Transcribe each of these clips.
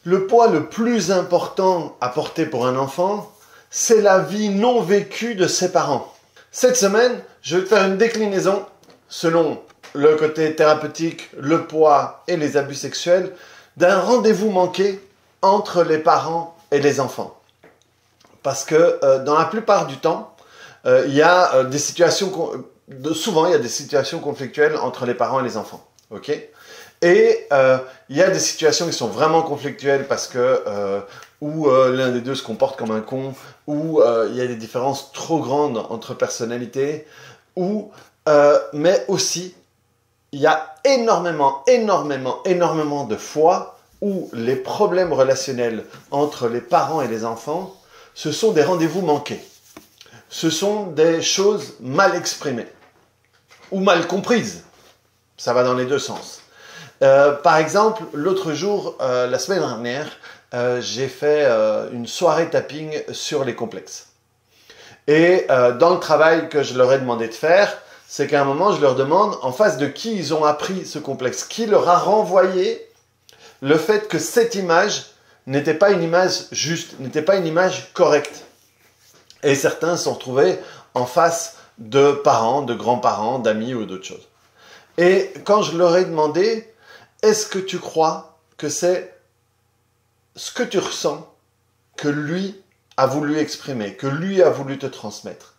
Le poids le plus important à porter pour un enfant, c'est la vie non vécue de ses parents. Cette semaine, je vais te faire une déclinaison selon le côté thérapeutique, le poids et les abus sexuels d'un rendez-vous manqué entre les parents et les enfants. Parce que dans la plupart du temps, il y a des situations, souvent il y a des situations conflictuelles entre les parents et les enfants. Ok ? Et il y a des situations qui sont vraiment conflictuelles parce que où l'un des deux se comporte comme un con, où il y a des différences trop grandes entre personnalités, mais aussi il y a énormément de fois où les problèmes relationnels entre les parents et les enfants, ce sont des rendez-vous manqués. Ce sont des choses mal exprimées ou mal comprises. Ça va dans les deux sens. Par exemple, l'autre jour, la semaine dernière, j'ai fait une soirée tapping sur les complexes. Et dans le travail que je leur ai demandé de faire, c'est qu'à un moment, je leur demande en face de qui ils ont appris ce complexe, qui leur a renvoyé le fait que cette image n'était pas une image juste, n'était pas une image correcte. Et certains se sont retrouvés en face de parents, de grands-parents, d'amis ou d'autres choses. Et quand je leur ai demandé, est-ce que tu crois que c'est ce que tu ressens que lui a voulu exprimer, que lui a voulu te transmettre?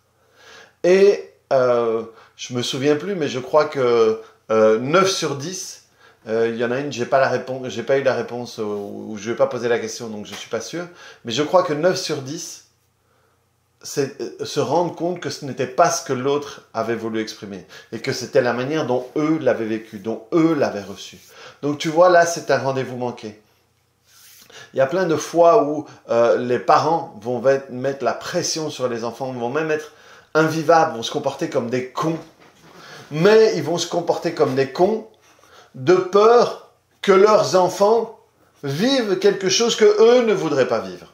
Et je me souviens plus, mais je crois que 9 sur 10, il y en a une, j'ai pas eu la réponse, ou je vais pas poser la question, donc je suis pas sûr, mais je crois que 9 sur 10, c'est se rendre compte que ce n'était pas ce que l'autre avait voulu exprimer, et que c'était la manière dont eux l'avaient vécu, dont eux l'avaient reçu. Donc tu vois, là, c'est un rendez-vous manqué. Il y a plein de fois où les parents vont mettre la pression sur les enfants, vont même être invivables, vont se comporter comme des cons. Mais ils vont se comporter comme des cons de peur que leurs enfants vivent quelque chose que eux ne voudraient pas vivre.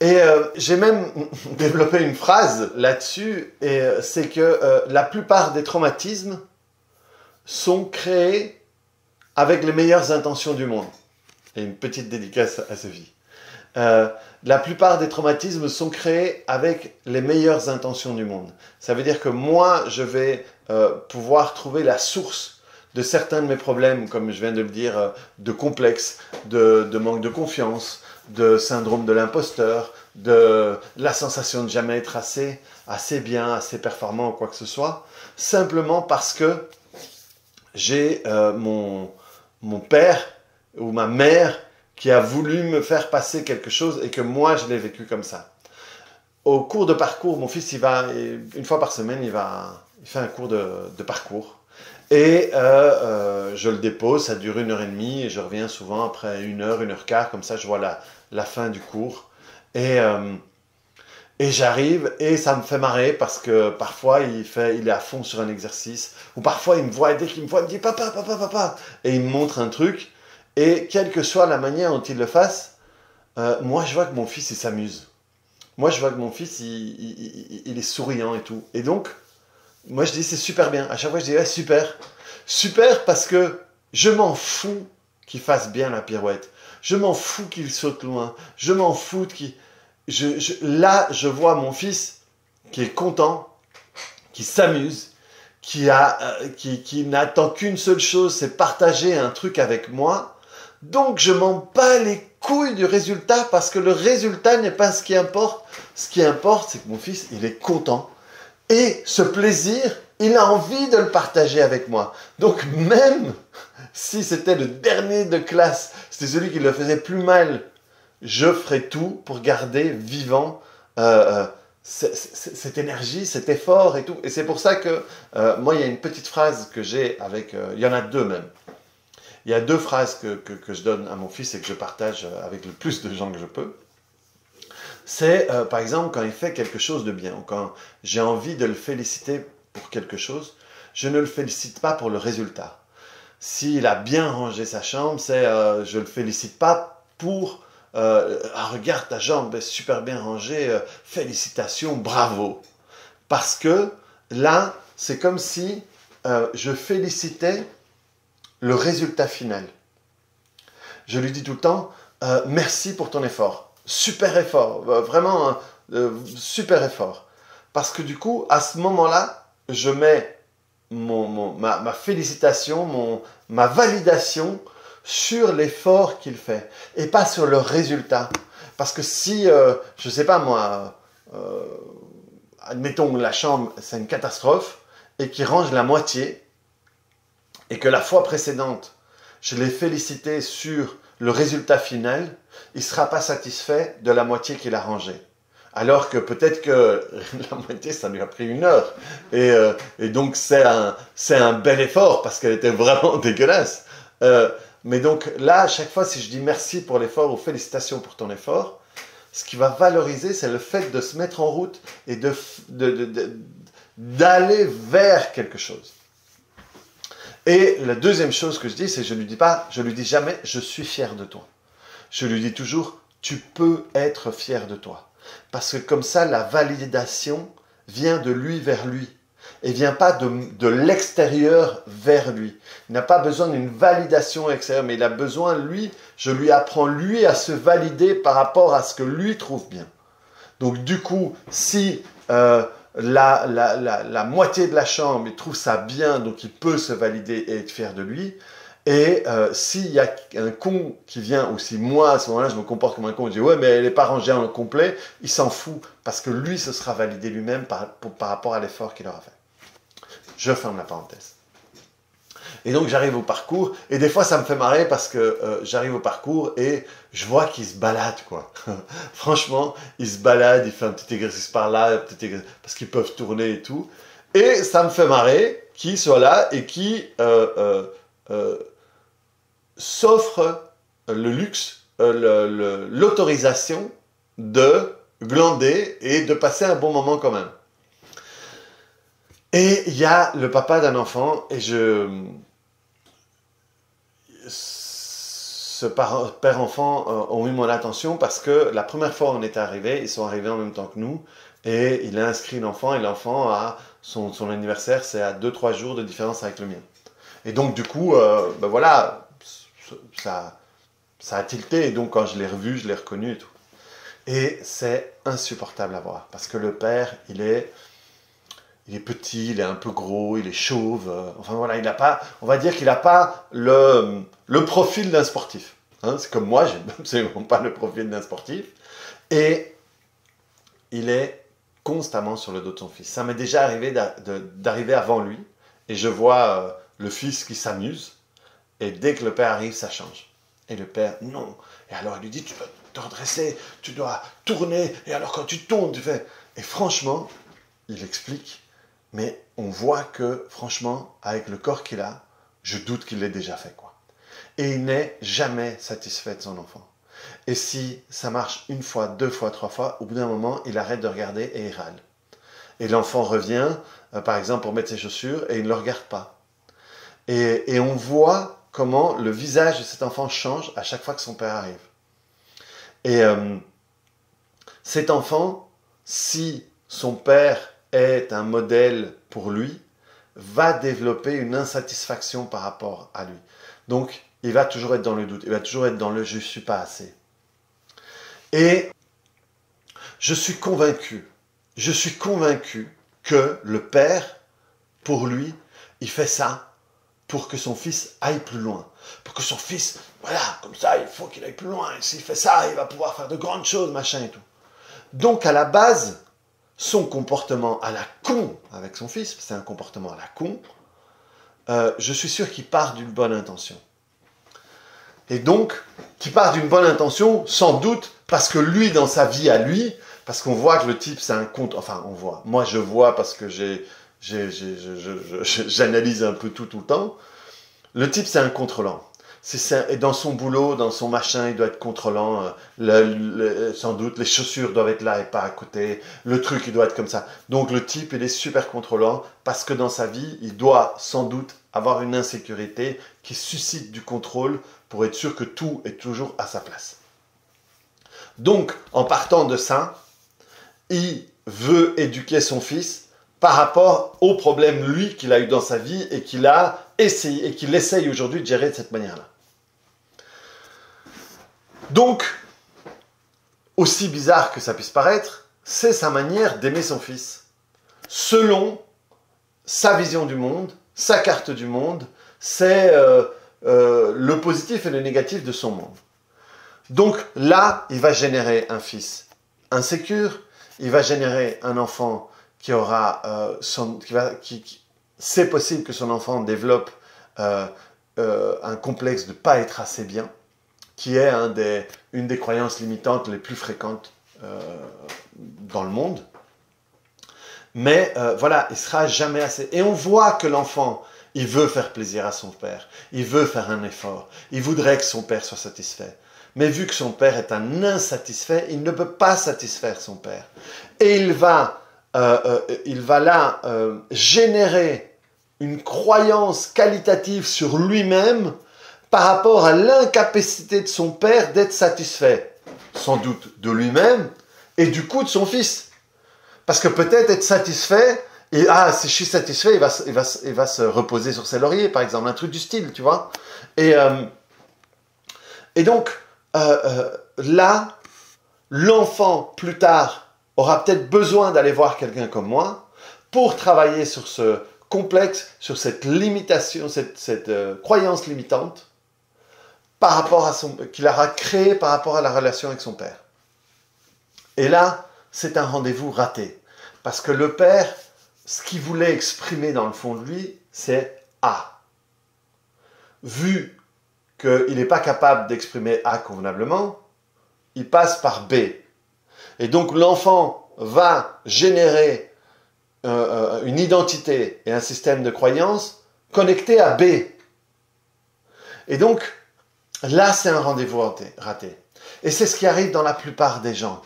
Et j'ai même développé une phrase là-dessus, et c'est que la plupart des traumatismes sont créés avec les meilleures intentions du monde. Et une petite dédicace à Sophie. La plupart des traumatismes sont créés avec les meilleures intentions du monde. Ça veut dire que moi, je vais pouvoir trouver la source de certains de mes problèmes, comme je viens de le dire, de complexes, de manque de confiance, de syndrome de l'imposteur, de la sensation de jamais être assez bien, assez performant ou quoi que ce soit, simplement parce que j'ai mon père ou ma mère qui a voulu me faire passer quelque chose et que moi je l'ai vécu comme ça. Au cours de parcours, mon fils, une fois par semaine, il fait un cours de parcours. Et je le dépose, ça dure 1h30 et je reviens souvent après 1h, 1h15, comme ça je vois la fin du cours. Et j'arrive et ça me fait marrer parce que parfois il est à fond sur un exercice, ou parfois il me voit et dès qu'il me voit, il me dit papa, et il me montre un truc. Et quelle que soit la manière dont il le fasse, moi je vois que mon fils il s'amuse. Moi je vois que mon fils il est souriant et tout. Et donc, moi je dis c'est super bien. À chaque fois je dis ouais, super. Super parce que je m'en fous qu'il fasse bien la pirouette. Je m'en fous qu'il saute loin. Je m'en fous qu'il... Là je vois mon fils qui est content, qui s'amuse, qui n'attend qu'une seule chose, c'est partager un truc avec moi. Donc je m'en bats les couilles du résultat parce que le résultat n'est pas ce qui importe. Ce qui importe, c'est que mon fils, il est content. Et ce plaisir, il a envie de le partager avec moi. Donc même si c'était le dernier de classe, c'était celui qui le faisait plus mal, je ferai tout pour garder vivant cette énergie, cet effort et tout. Et c'est pour ça que moi, il y a une petite phrase que j'ai avec... il y en a deux même. Il y a 2 phrases que je donne à mon fils et que je partage avec le plus de gens que je peux. C'est, par exemple, quand il fait quelque chose de bien, ou quand j'ai envie de le féliciter pour quelque chose, je ne le félicite pas pour le résultat. S'il a bien rangé sa chambre, je ne le félicite pas pour regarde ta jambe est super bien rangée, félicitations, bravo. Parce que là, c'est comme si je félicitais le résultat final. je lui dis tout le temps, merci pour ton effort. Super effort, vraiment super effort. Parce que du coup, à ce moment-là, je mets ma félicitation, ma validation sur l'effort qu'il fait et pas sur le résultat. Parce que si, je ne sais pas moi, admettons la chambre c'est une catastrophe et qu'il range la moitié et que la fois précédente, je l'ai félicité sur le résultat final, il ne sera pas satisfait de la moitié qu'il a rangée. Alors que peut-être que la moitié, ça lui a pris 1 heure. Et donc, c'est un bel effort parce qu'elle était vraiment dégueulasse. Mais donc, là, à chaque fois, si je dis merci pour l'effort ou félicitations pour ton effort, ce qui va valoriser, c'est le fait de se mettre en route et d'aller vers quelque chose. Et la deuxième chose que je dis, c'est je lui dis jamais, je suis fier de toi. Je lui dis toujours, tu peux être fier de toi. Parce que comme ça, la validation vient de lui vers lui. Et vient pas de l'extérieur vers lui. Il n'a pas besoin d'une validation extérieure, mais il a besoin, lui, je lui apprends, lui, à se valider par rapport à ce que lui trouve bien. Donc du coup, si la moitié de la chambre, il trouve ça bien, donc il peut se valider et être fier de lui. Et s'il y a un con qui vient, ou si moi, à ce moment-là, je me comporte comme un con, je dis « Ouais, mais elle n'est pas rangée en complet », il s'en fout, parce que lui se sera validé lui-même par rapport à l'effort qu'il aura fait. Je ferme la parenthèse. Et donc, j'arrive au parcours, et des fois, ça me fait marrer parce que j'arrive au parcours et je vois qu'il se balade, quoi. Franchement, il se balade, il fait un petit exercice par là, parce qu'ils peuvent tourner et tout. Et ça me fait marrer qu'il soit là et qui s'offre le luxe, l'autorisation de glander et de passer un bon moment quand même. Et il y a le papa d'un enfant, et ce père-enfant ont eu mon attention parce que la première fois où on était arrivés, ils sont arrivés en même temps que nous, et il a inscrit l'enfant, et l'enfant a son anniversaire, c'est à 2-3 jours de différence avec le mien. Et donc du coup, ben voilà, ça a tilté, et donc quand je l'ai revu, je l'ai reconnu et tout. Et c'est insupportable à voir, parce que le père, il est petit, il est un peu gros, il est chauve. Enfin voilà, on va dire qu'il n'a pas le profil d'un sportif. Hein, c'est comme moi, j'ai absolument pas le profil d'un sportif. Et il est constamment sur le dos de son fils. Ça m'est déjà arrivé d'arriver avant lui, et je vois le fils qui s'amuse, et dès que le père arrive, ça change. Et le père, non. Et alors il lui dit, tu dois te redresser, tu dois tourner, et alors quand tu tournes, tu fais... Et franchement, il explique, mais on voit que, franchement, avec le corps qu'il a, je doute qu'il l'ait déjà fait, quoi. Et il n'est jamais satisfait de son enfant. Et si ça marche 1 fois, 2 fois, 3 fois, au bout d'un moment, il arrête de regarder et il râle. Et l'enfant revient, par exemple, pour mettre ses chaussures, et il ne le regarde pas. Et on voit comment le visage de cet enfant change à chaque fois que son père arrive. Et cet enfant, si son père est un modèle pour lui, va développer une insatisfaction par rapport à lui. Donc, il va toujours être dans le doute, il va toujours être dans le « je ne suis pas assez ». Et je suis convaincu que le père, pour lui, il fait ça pour que son fils aille plus loin. Pour que son fils, voilà, comme ça, il faut qu'il aille plus loin. Et s'il fait ça, il va pouvoir faire de grandes choses, machin et tout. Donc, à la base, son comportement à la con avec son fils, c'est un comportement à la con, je suis sûr qu'il part d'une bonne intention. Et donc, qu'il part d'une bonne intention, sans doute, parce que lui, dans sa vie à lui, parce qu'on voit que le type, c'est un compte, enfin, on voit, moi je vois parce que j'analyse un peu tout le temps, le type, c'est un contrôlant. Et dans son boulot, dans son machin, il doit être contrôlant. Sans doute, les chaussures doivent être là et pas à côté. Le truc, il doit être comme ça. Donc, le type, il est super contrôlant parce que dans sa vie, il doit sans doute avoir une insécurité qui suscite du contrôle pour être sûr que tout est toujours à sa place. Donc, en partant de ça, il veut éduquer son fils par rapport aux problèmes, lui, qu'il a eu dans sa vie et qu'il a essayé, et qu'il essaye aujourd'hui de gérer de cette manière-là. Donc, aussi bizarre que ça puisse paraître, c'est sa manière d'aimer son fils, selon sa vision du monde, sa carte du monde, c'est le positif et le négatif de son monde. Donc là, il va générer un fils insécure, il va générer un enfant qui aura c'est possible que son enfant développe un complexe de ne pas être assez bien, qui est une des croyances limitantes les plus fréquentes dans le monde. Mais voilà, il ne sera jamais assez. Et on voit que l'enfant, il veut faire plaisir à son père, il veut faire un effort, il voudrait que son père soit satisfait. Mais vu que son père est un insatisfait, il ne peut pas satisfaire son père. Et il va là générer une croyance qualitative sur lui-même par rapport à l'incapacité de son père d'être satisfait, sans doute de lui-même, et du coup de son fils. Parce que peut-être être satisfait, et si je suis satisfait, il va se reposer sur ses lauriers, par exemple, un truc du style, tu vois. Et donc, là, l'enfant, plus tard, aura peut-être besoin d'aller voir quelqu'un comme moi pour travailler sur ce complexe, sur cette limitation, cette croyance limitante par rapport à qu'il aura créée par rapport à la relation avec son père. Et là, c'est un rendez-vous raté. Parce que le père, ce qu'il voulait exprimer dans le fond de lui, c'est A. Vu qu'il n'est pas capable d'exprimer A convenablement, il passe par B. Et donc l'enfant va générer une identité et un système de croyance connecté à B. Et donc, là, c'est un rendez-vous raté. Et c'est ce qui arrive dans la plupart des gens.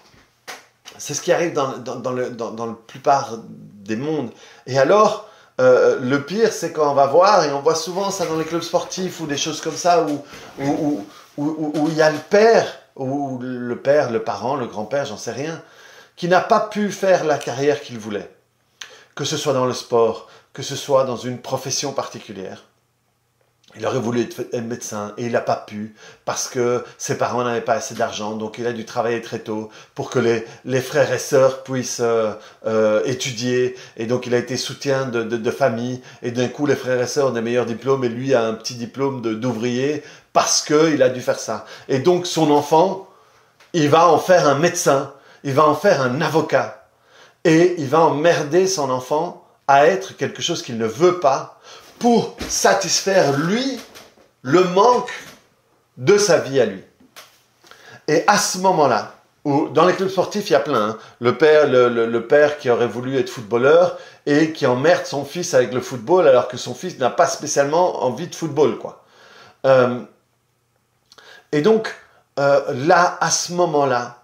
C'est ce qui arrive dans la plupart des mondes. Et alors, le pire, c'est quand on va voir, et on voit souvent ça dans les clubs sportifs ou des choses comme ça, où il y a le père, ou le parent, le grand-père, j'en sais rien, qui n'a pas pu faire la carrière qu'il voulait. Que ce soit dans le sport, que ce soit dans une profession particulière. Il aurait voulu être médecin et il n'a pas pu parce que ses parents n'avaient pas assez d'argent, donc il a dû travailler très tôt pour que les frères et sœurs puissent étudier, et donc il a été soutien de famille, et d'un coup les frères et sœurs ont des meilleurs diplômes et lui a un petit diplôme d'ouvrier parce qu'il a dû faire ça. Et donc son enfant, il va en faire un médecin, il va en faire un avocat, et il va emmerder son enfant à être quelque chose qu'il ne veut pas, pour satisfaire, lui, le manque de sa vie à lui. Et à ce moment-là, dans les clubs sportifs, il y a plein. Hein. Le père qui aurait voulu être footballeur et qui emmerde son fils avec le football alors que son fils n'a pas spécialement envie de football, quoi. Et donc, là, à ce moment-là,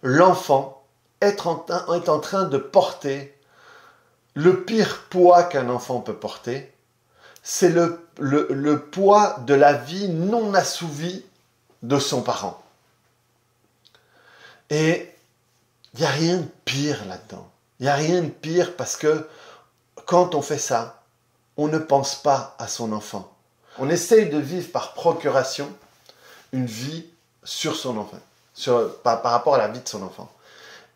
l'enfant est en train de porter le pire poids qu'un enfant peut porter. C'est le poids de la vie non assouvie de son parent. Et il n'y a rien de pire là-dedans. Il n'y a rien de pire parce que quand on fait ça, on ne pense pas à son enfant. On essaye de vivre par procuration une vie sur son enfant, par rapport à la vie de son enfant.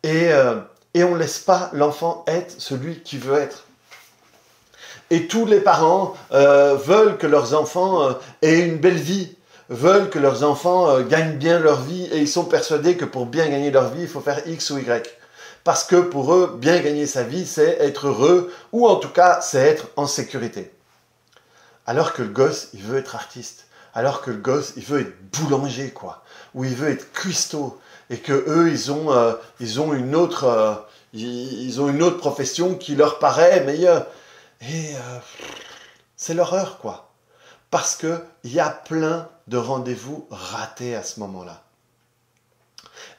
Et on ne laisse pas l'enfant être celui qu'il veut être. Et tous les parents veulent que leurs enfants aient une belle vie, veulent que leurs enfants gagnent bien leur vie, et ils sont persuadés que pour bien gagner leur vie, il faut faire X ou Y. Parce que pour eux, bien gagner sa vie, c'est être heureux, ou en tout cas, c'est être en sécurité. Alors que le gosse, il veut être artiste. Alors que le gosse, il veut être boulanger, quoi. Ou il veut être cuistot. Et que eux, ils ont une autre profession qui leur paraît meilleure. Et c'est l'horreur, quoi. Parce qu'il y a plein de rendez-vous ratés à ce moment-là.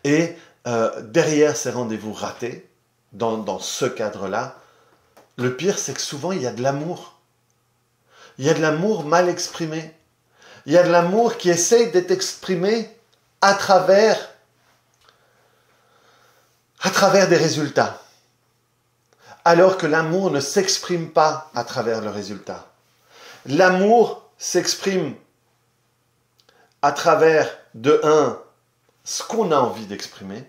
Et derrière ces rendez-vous ratés, dans ce cadre-là, le pire, c'est que souvent, il y a de l'amour. Il y a de l'amour mal exprimé. Il y a de l'amour qui essaye d'être exprimé à travers des résultats. Alors que l'amour ne s'exprime pas à travers le résultat. L'amour s'exprime à travers, de un, ce qu'on a envie d'exprimer.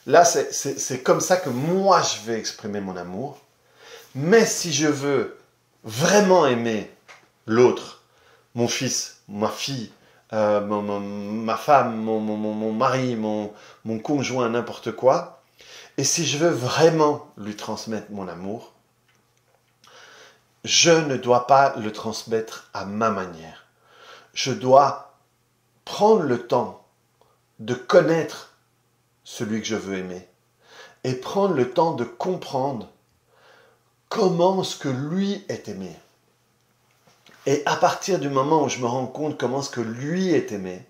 Là, c'est comme ça que moi, je vais exprimer mon amour. Mais si je veux vraiment aimer l'autre, mon fils, ma fille, ma femme, mon mari, mon conjoint, n'importe quoi, et si je veux vraiment lui transmettre mon amour, je ne dois pas le transmettre à ma manière. Je dois prendre le temps de connaître celui que je veux aimer et prendre le temps de comprendre comment ce que lui est aimé. Et à partir du moment où je me rends compte comment ce que lui est aimé,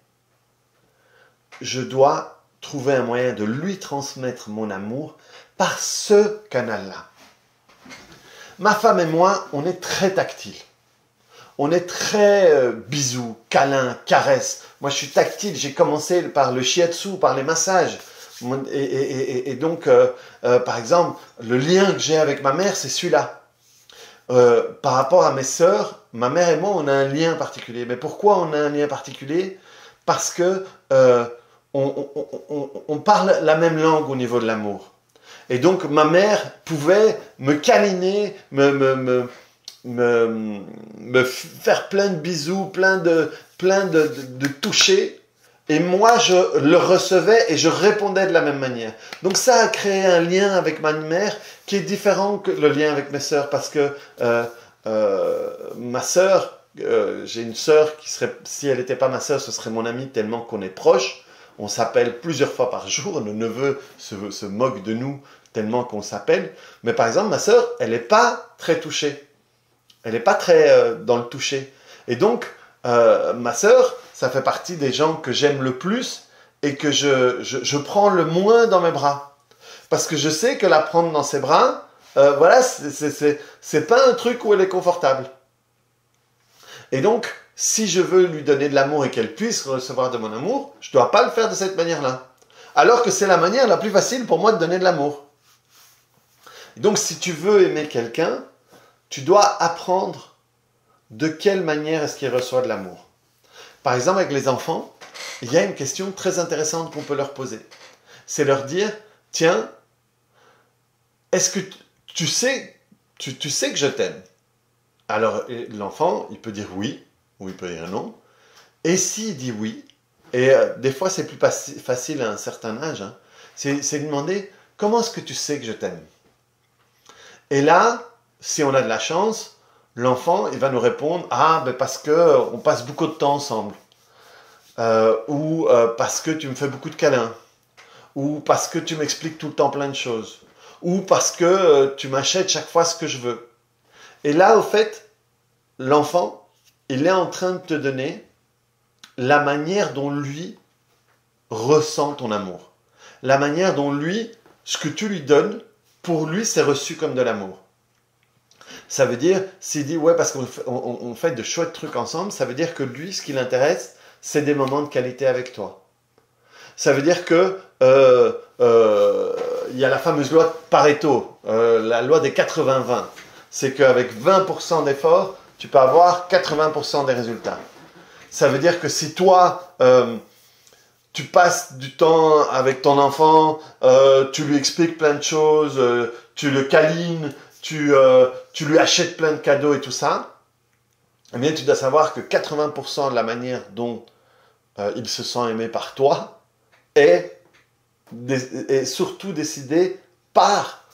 je dois trouver un moyen de lui transmettre mon amour par ce canal-là. Ma femme et moi, on est très tactiles. On est très bisous, câlins, caresses. Moi, je suis tactile. J'ai commencé par le shiatsu, par les massages. Et donc, par exemple, le lien que j'ai avec ma mère, c'est celui-là. Par rapport à mes sœurs, ma mère et moi, on a un lien particulier. Mais pourquoi on a un lien particulier? Parce que on parle la même langue au niveau de l'amour. Et donc, ma mère pouvait me câliner, me faire plein de bisous, plein de touchés. Et moi, je le recevais et je répondais de la même manière. Donc ça a créé un lien avec ma mère qui est différent que le lien avec mes sœurs. Parce que ma sœur, j'ai une sœur qui serait, si elle n'était pas ma sœur, ce serait mon amie tellement qu'on est proches. On s'appelle plusieurs fois par jour. Nos neveux se moquent de nous tellement qu'on s'appelle. Mais par exemple, ma sœur, elle n'est pas très touchée. Elle n'est pas très dans le toucher. Et donc, ma sœur, ça fait partie des gens que j'aime le plus et que je prends le moins dans mes bras. Parce que je sais que la prendre dans ses bras, voilà, c'est pas un truc où elle est confortable. Et donc, si je veux lui donner de l'amour et qu'elle puisse recevoir de mon amour, je ne dois pas le faire de cette manière-là. Alors que c'est la manière la plus facile pour moi de donner de l'amour. Donc, si tu veux aimer quelqu'un, tu dois apprendre de quelle manière est-ce qu'il reçoit de l'amour. Par exemple, avec les enfants, il y a une question très intéressante qu'on peut leur poser. C'est leur dire, tiens, est-ce que tu sais que je t'aime? Alors, l'enfant, il peut dire oui, ou il peut dire non. Et s'il dit oui, et des fois c'est plus facile à un certain âge, hein, c'est de demander, comment est-ce que tu sais que je t'aime? Et là, si on a de la chance, l'enfant, il va nous répondre, ah, ben parce qu'on passe beaucoup de temps ensemble. Ou parce que tu me fais beaucoup de câlins. Ou parce que tu m'expliques tout le temps plein de choses. Ou parce que tu m'achètes chaque fois ce que je veux. Et là, au fait, l'enfant, il est en train de te donner la manière dont lui ressent ton amour. La manière dont lui, ce que tu lui donnes, pour lui, c'est reçu comme de l'amour. Ça veut dire, s'il dit, ouais, parce qu'on fait de chouettes trucs ensemble, ça veut dire que lui, ce qui l'intéresse, c'est des moments de qualité avec toi. Ça veut dire que il y a la fameuse loi de Pareto, la loi des 80-20. C'est qu'avec 20% d'efforts, tu peux avoir 80% des résultats. Ça veut dire que si toi, tu passes du temps avec ton enfant, tu lui expliques plein de choses, tu le câlines, tu lui achètes plein de cadeaux et tout ça, eh bien, tu dois savoir que 80% de la manière dont il se sent aimé par toi est surtout décidé par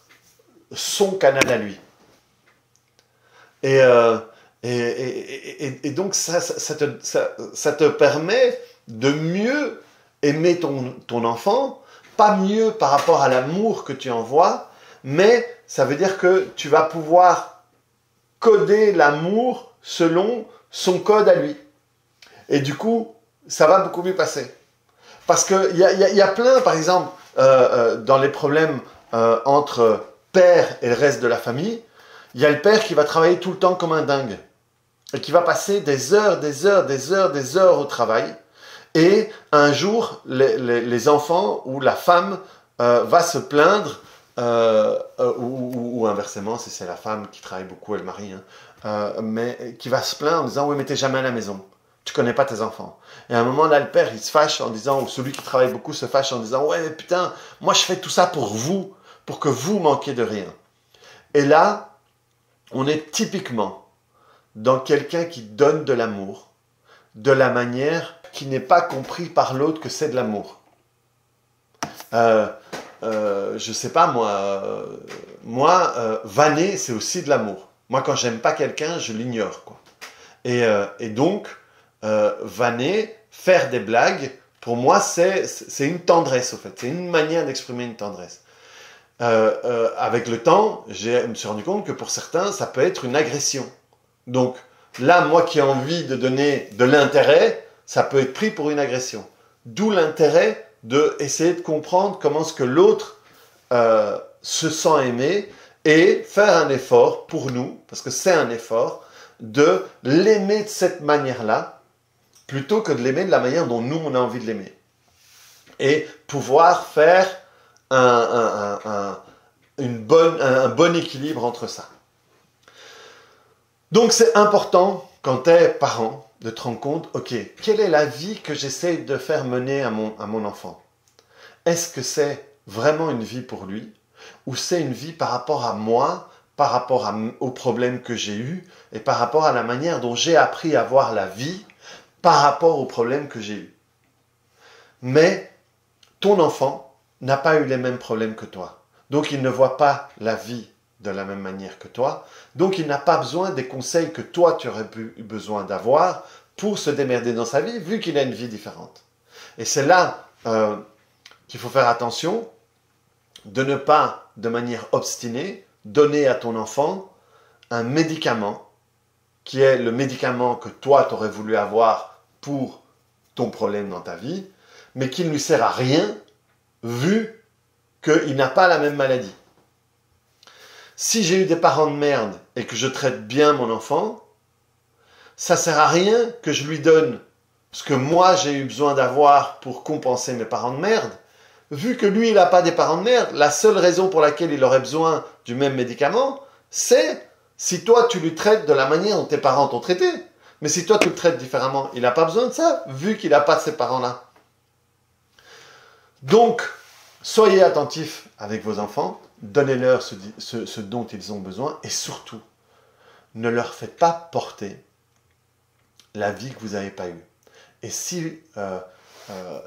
son canal à lui. Et donc, ça te permet de mieux aimer ton enfant, pas mieux par rapport à l'amour que tu envoies, mais ça veut dire que tu vas pouvoir coder l'amour selon son code à lui. Et du coup, ça va beaucoup mieux passer. Parce qu'il y a plein, par exemple, dans les problèmes entre père et le reste de la famille, il y a le père qui va travailler tout le temps comme un dingue et qui va passer des heures au travail. Et un jour, les enfants ou la femme va se plaindre, ou inversement, si c'est la femme qui travaille beaucoup et le mari, mais qui va se plaindre en disant « Oui, mais t'es jamais à la maison. tu connais pas tes enfants. Et à un moment là, le père, il se fâche en disant, ou celui qui travaille beaucoup se fâche en disant, ouais, mais putain, moi je fais tout ça pour vous, pour que vous manquiez de rien. Et là, on est typiquement dans quelqu'un qui donne de l'amour, de la manière qui n'est pas compris par l'autre que c'est de l'amour. Je sais pas, vanner, c'est aussi de l'amour. Moi, quand j'aime pas quelqu'un, je l'ignore, quoi. Et donc, vanner, faire des blagues, pour moi, c'est une tendresse, au fait. C'est une manière d'exprimer une tendresse. Avec le temps, je me suis rendu compte que pour certains, ça peut être une agression. Donc, là, moi qui ai envie de donner de l'intérêt, ça peut être pris pour une agression. D'où l'intérêt d'essayer de comprendre comment est-ce que l'autre se sent aimé et faire un effort pour nous, parce que c'est un effort, de l'aimer de cette manière-là, plutôt que de l'aimer de la manière dont nous, on a envie de l'aimer. Et pouvoir faire un bon équilibre entre ça. Donc c'est important, quand tu es parent, de te rendre compte, ok, quelle est la vie que j'essaie de faire mener à mon enfant? Est-ce que c'est vraiment une vie pour lui? Ou c'est une vie par rapport à moi, par rapport aux problèmes que j'ai eus, et par rapport à la manière dont j'ai appris à voir la vie, par rapport aux problèmes que j'ai eus? Mais ton enfant n'a pas eu les mêmes problèmes que toi. Donc il ne voit pas la vie de la même manière que toi. Donc il n'a pas besoin des conseils que toi tu aurais eu besoin d'avoir pour se démerder dans sa vie, vu qu'il a une vie différente. Et c'est là qu'il faut faire attention de ne pas, de manière obstinée, donner à ton enfant un médicament qui est le médicament que toi tu aurais voulu avoir pour ton problème dans ta vie, mais qui ne lui sert à rien vu qu'il n'a pas la même maladie. Si j'ai eu des parents de merde et que je traite bien mon enfant, ça ne sert à rien que je lui donne ce que moi j'ai eu besoin d'avoir pour compenser mes parents de merde. Vu que lui, il n'a pas des parents de merde, la seule raison pour laquelle il aurait besoin du même médicament, c'est si toi tu lui traites de la manière dont tes parents t'ont traité. Mais si toi tu le traites différemment, il n'a pas besoin de ça, vu qu'il n'a pas ces parents-là. Donc, soyez attentifs avec vos enfants, donnez-leur ce dont ils ont besoin, et surtout, ne leur faites pas porter la vie que vous n'avez pas eue. Et si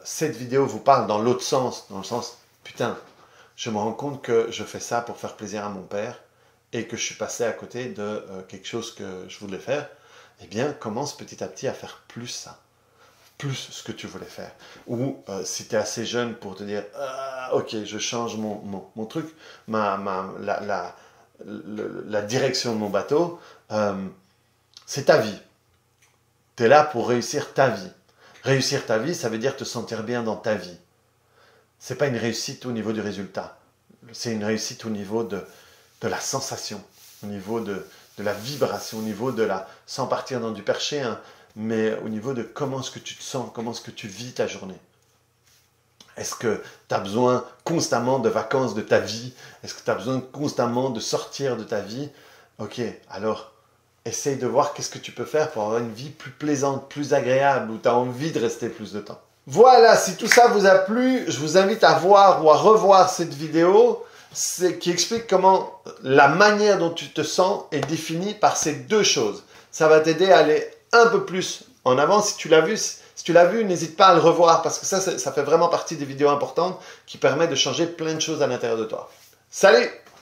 cette vidéo vous parle dans l'autre sens, dans le sens, putain, je me rends compte que je fais ça pour faire plaisir à mon père, et que je suis passé à côté de quelque chose que je voulais faire, eh bien, commence petit à petit à faire plus ça. Plus ce que tu voulais faire. Ou si tu es assez jeune pour te dire ok, je change mon truc, la direction de mon bateau, c'est ta vie. Tu es là pour réussir ta vie. Réussir ta vie, ça veut dire te sentir bien dans ta vie. C'est pas une réussite au niveau du résultat. C'est une réussite au niveau de la sensation, au niveau de la vibration, au niveau de la... sans partir dans du perché, hein, mais au niveau de comment est-ce que tu te sens, comment est-ce que tu vis ta journée. Est-ce que tu as besoin constamment de vacances de ta vie? Est-ce que tu as besoin constamment de sortir de ta vie? Ok, alors essaye de voir qu'est-ce que tu peux faire pour avoir une vie plus plaisante, plus agréable, où tu as envie de rester plus de temps. Voilà, si tout ça vous a plu, je vous invite à voir ou à revoir cette vidéo qui explique comment la manière dont tu te sens est définie par ces deux choses. Ça va t'aider à aller un peu plus en avant. Si tu l'as vu, n'hésite pas à le revoir parce que ça fait vraiment partie des vidéos importantes qui permettent de changer plein de choses à l'intérieur de toi. Salut!